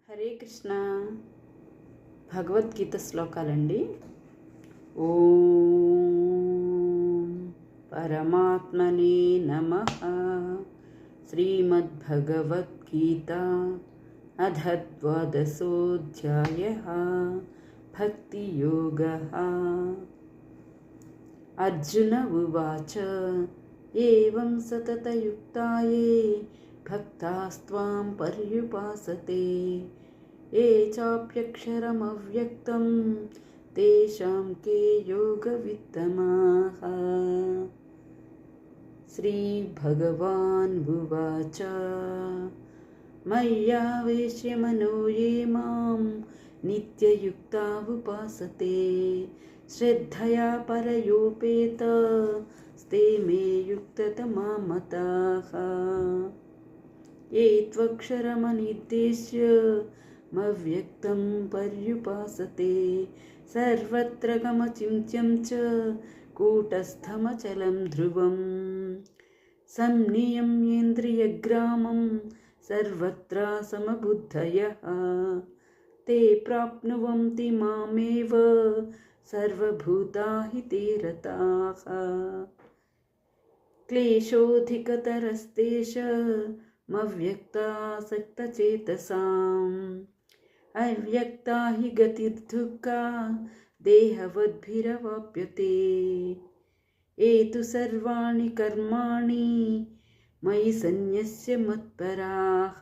హరే కృష్ణ. భగవద్గీత శ్లోకాలండి. ఓం పరమాత్మనే నమః. శ్రీమద్భగవద్గీత అథ ద్వాదశోऽధ్యాయః. భక్తియోగః. అర్జున ఉవాచ ఏవం సతతయుక్తాయే భక్తాస్త్వాం పర్యుపాసతే ఏ చాప్యక్షరమవ్యక్తం తేషాం కే యోగవిత్తమాః. శ్రీభగవాన్ ఉవాచ మయ్యావేశ్య మనో యే మాం నిత్యయుక్తా ఉపాసతే శ్రద్ధయా పరయోపేత స్తే మే యుక్తతమా మతాః. ఏ త్వక్షరమనిర్దేశ్య మవ్యక్తం పర్యుపాసతే సర్వత్ర గమచింత్యం చ కూటస్థమచలం ధ్రువం సంనియమ్యేంద్రియగ్రామం సర్వత్ర సమబుద్ధయః తే ప్రాప్నువంతి మామేవ సర్వభూతాహితే రతాః. క్లేశోऽధికతరస్తేషమవ్యక్తాసక్తచేతసాం అవ్యక్తా హి గతిర్దుఃఖా దేహవద్భిరవాప్యతే. ఏ తు సర్వాణి కర్మాణి మయి సన్యస్య మత్పరాః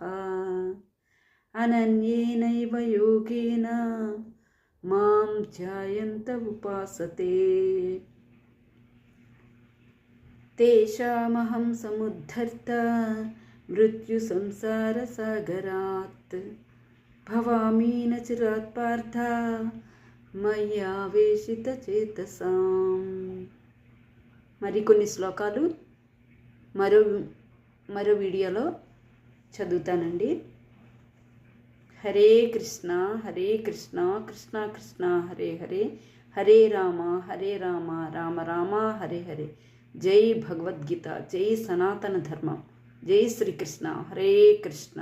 అనన్యేనైవ యోగేన మాం ధ్యాయంత ఉపాసతే తేషామహం సముద్ధర్త మృత్యు సంసార సాగరాత్ భవామి న చిరాత్ పార్థ మయ్యావేశిత చేతసాం. మరికొన్ని శ్లోకాలు మరో వీడియోలో చదువుతానండి. హరే కృష్ణ కృష్ణ కృష్ణ హరే హరే, హరే రామ రామ రామ హరే హరే. జై భగవద్గీత, జై సనాతన ధర్మం, జై శ్రీకృష్ణ. హరే కృష్ణ.